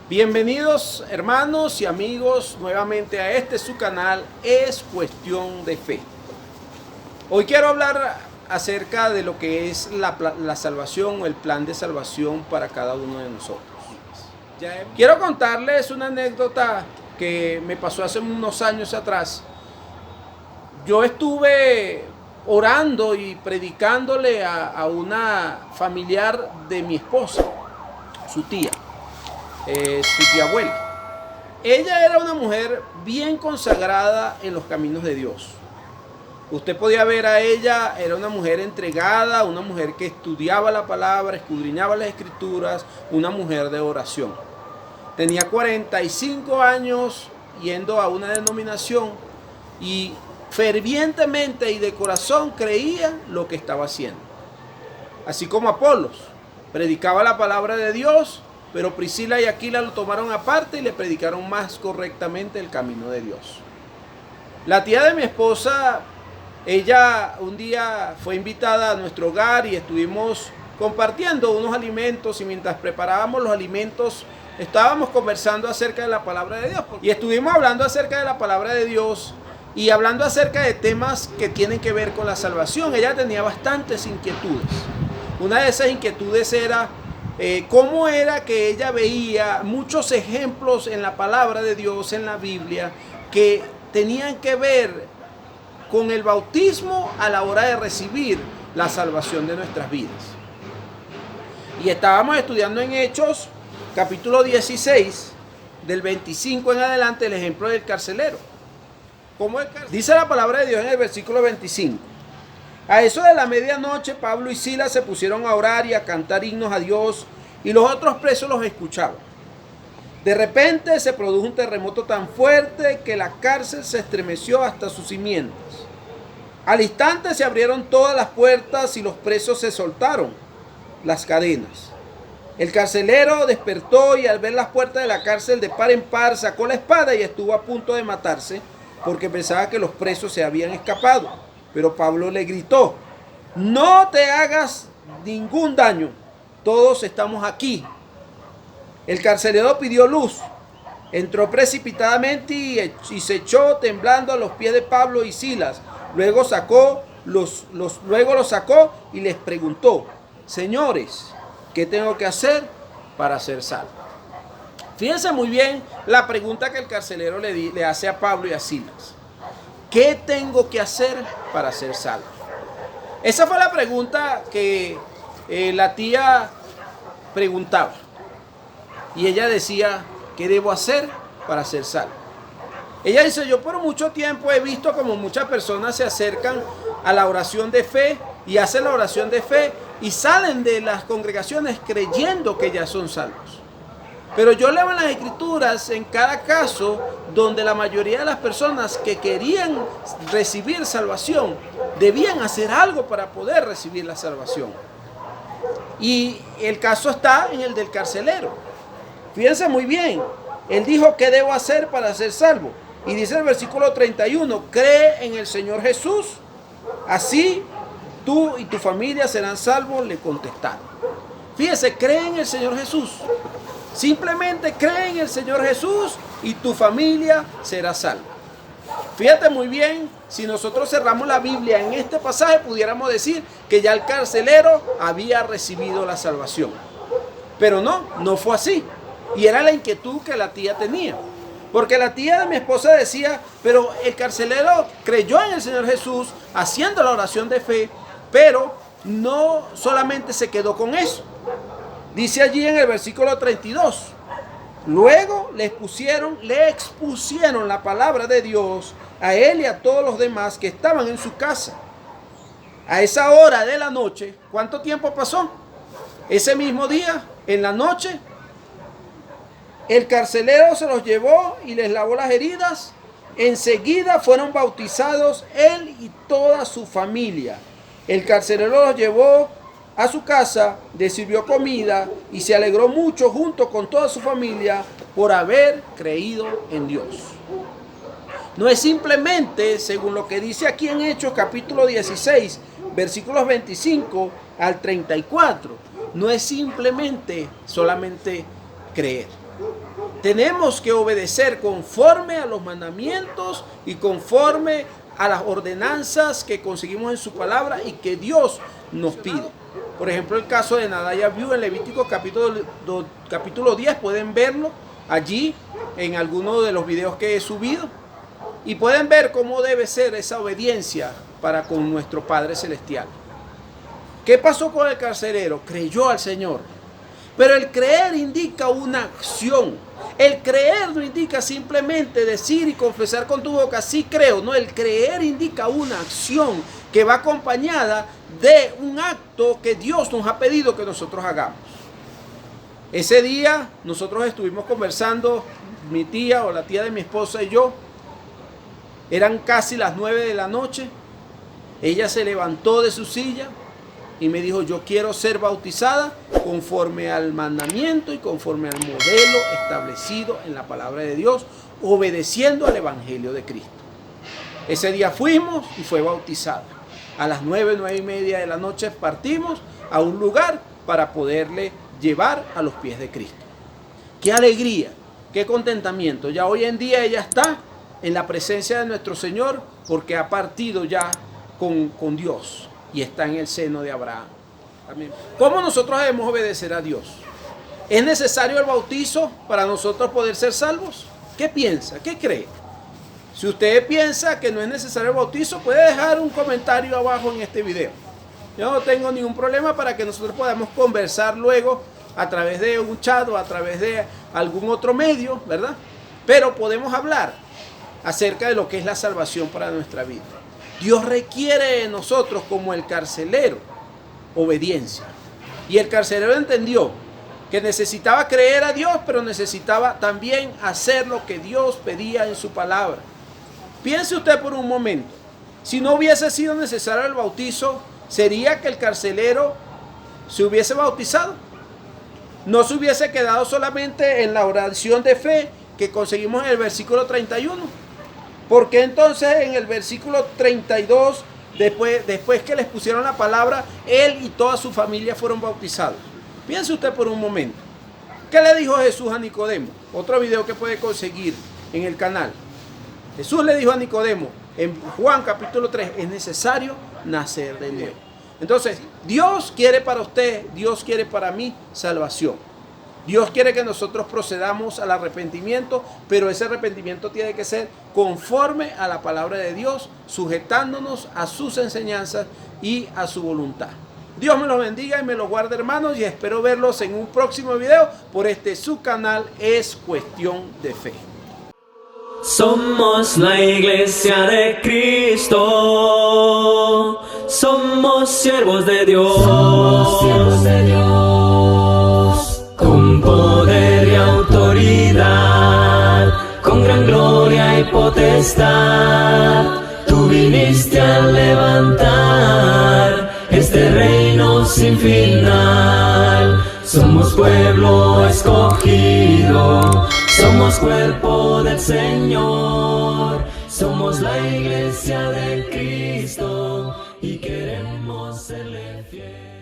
Bienvenidos hermanos y amigos nuevamente a este su canal Es Cuestión de Fe. Hoy quiero hablar acerca de lo que es la salvación o el plan de salvación para cada uno de nosotros. Quiero contarles una anécdota que me pasó hace unos años atrás. Yo estuve orando y predicándole a una familiar de mi esposa, su tía. Su tía abuela. Ella era una mujer bien consagrada en los caminos de Dios. Usted podía ver a ella, era una mujer entregada, una mujer que estudiaba la palabra, escudriñaba las escrituras, una mujer de oración. Tenía 45 años yendo a una denominación y fervientemente y de corazón creía lo que estaba haciendo. Así como Apolos, predicaba la palabra de Dios, pero Priscila y Aquila lo tomaron aparte y le predicaron más correctamente el camino de Dios. La tía de mi esposa, ella un día fue invitada a nuestro hogar y estuvimos compartiendo unos alimentos, y mientras preparábamos los alimentos estábamos conversando acerca de la palabra de Dios. Y estuvimos hablando acerca de la palabra de Dios y hablando acerca de temas que tienen que ver con la salvación. Ella tenía bastantes inquietudes. Una de esas inquietudes era cómo era que ella veía muchos ejemplos en la palabra de Dios, en la Biblia, que tenían que ver con el bautismo a la hora de recibir la salvación de nuestras vidas. Y estábamos estudiando en Hechos, capítulo 16, del 25 en adelante, el ejemplo del carcelero. Dice la palabra de Dios en el versículo 25. A eso de la medianoche, Pablo y Silas se pusieron a orar y a cantar himnos a Dios, y los otros presos los escuchaban. De repente se produjo un terremoto tan fuerte que la cárcel se estremeció hasta sus cimientos. Al instante se abrieron todas las puertas y los presos se soltaron las cadenas. El carcelero despertó y al ver las puertas de la cárcel de par en par sacó la espada y estuvo a punto de matarse porque pensaba que los presos se habían escapado. Pero Pablo le gritó: no te hagas ningún daño, todos estamos aquí. El carcelero pidió luz, entró precipitadamente y se echó temblando a los pies de Pablo y Silas. Luego los sacó y les preguntó: señores, ¿qué tengo que hacer para ser salvo? Fíjense muy bien la pregunta que el carcelero le hace a Pablo y a Silas. ¿Qué tengo que hacer para ser salvo? Esa fue la pregunta que la tía preguntaba. Y ella decía: ¿qué debo hacer para ser salvo? Ella dice: yo por mucho tiempo he visto como muchas personas se acercan a la oración de fe y hacen la oración de fe y salen de las congregaciones creyendo que ya son salvos. Pero yo leo en las escrituras en cada caso donde la mayoría de las personas que querían recibir salvación debían hacer algo para poder recibir la salvación. Y el caso está en el del carcelero. Fíjense muy bien, él dijo: ¿qué debo hacer para ser salvo? Y dice el versículo 31, cree en el Señor Jesús, así tú y tu familia serán salvos, le contestaron. Fíjense, cree en el Señor Jesús. Simplemente cree en el Señor Jesús y tu familia será salva. Fíjate muy bien, si nosotros cerramos la Biblia en este pasaje, pudiéramos decir que ya el carcelero había recibido la salvación. Pero no fue así. Y era la inquietud que la tía tenía. Porque la tía de mi esposa decía: pero el carcelero creyó en el Señor Jesús haciendo la oración de fe, pero no solamente se quedó con eso. Dice allí en el versículo 32, luego le expusieron la palabra de Dios a él y a todos los demás que estaban en su casa. A esa hora de la noche, ¿cuánto tiempo pasó? Ese mismo día, en la noche, el carcelero se los llevó y les lavó las heridas. Enseguida fueron bautizados él y toda su familia. El carcelero los llevó a su casa, le sirvió comida y se alegró mucho junto con toda su familia por haber creído en Dios. No es simplemente, según lo que dice aquí en Hechos capítulo 16, versículos 25 al 34, no es simplemente solamente creer. Tenemos que obedecer conforme a los mandamientos y conforme a las ordenanzas que conseguimos en su palabra y que Dios nos pide. Por ejemplo, el caso de Nadab y Abiú en Levítico capítulo 10, pueden verlo allí en alguno de los videos que he subido y pueden ver cómo debe ser esa obediencia para con nuestro Padre Celestial. ¿Qué pasó con el carcelero? Creyó al Señor. Pero el creer indica una acción. El creer no indica simplemente decir y confesar con tu boca, sí creo. No, el creer indica una acción que va acompañada de un acto que Dios nos ha pedido que nosotros hagamos. Ese día nosotros estuvimos conversando, mi tía o la tía de mi esposa y yo. Eran casi las 9 de la noche. Ella se levantó de su silla y me dijo, yo quiero ser bautizada conforme al mandamiento y conforme al modelo establecido en la palabra de Dios, obedeciendo al Evangelio de Cristo. Ese día fuimos y fue bautizada. A las 9:30 de la noche partimos a un lugar para poderle llevar a los pies de Cristo. ¡Qué alegría! ¡Qué contentamiento! Ya hoy en día ella está en la presencia de nuestro Señor porque ha partido ya con Dios y está en el seno de Abraham. Amén. ¿Cómo nosotros debemos obedecer a Dios? ¿Es necesario el bautizo para nosotros poder ser salvos? ¿Qué piensa? ¿Qué cree? Si usted piensa que no es necesario el bautizo, puede dejar un comentario abajo en este video. Yo no tengo ningún problema para que nosotros podamos conversar luego a través de un chat o a través de algún otro medio, ¿verdad? Pero podemos hablar acerca de lo que es la salvación para nuestra vida. Dios requiere de nosotros, como el carcelero, obediencia. Y el carcelero entendió que necesitaba creer a Dios, pero necesitaba también hacer lo que Dios pedía en su palabra. Piense usted por un momento, si no hubiese sido necesario el bautizo, ¿sería que el carcelero se hubiese bautizado? No se hubiese quedado solamente en la oración de fe que conseguimos en el versículo 31. ¿Por qué entonces en el versículo 32, después que les pusieron la palabra, él y toda su familia fueron bautizados? Piense usted por un momento. ¿Qué le dijo Jesús a Nicodemo? Otro video que puede conseguir en el canal. Jesús le dijo a Nicodemo, en Juan capítulo 3, es necesario nacer de nuevo. Entonces, Dios quiere para usted, Dios quiere para mí salvación. Dios quiere que nosotros procedamos al arrepentimiento, pero ese arrepentimiento tiene que ser conforme a la palabra de Dios, sujetándonos a sus enseñanzas y a su voluntad. Dios me los bendiga y me los guarde, hermanos, y espero verlos en un próximo video por su canal Es Cuestión de Fe. Somos la iglesia de Cristo, somos siervos de Dios, con poder y autoridad, con gran gloria y potestad. Tú viniste a levantar este reino sin final. Somos pueblo escogido, somos cuerpo del Señor, somos la iglesia de Cristo y queremos serle fiel.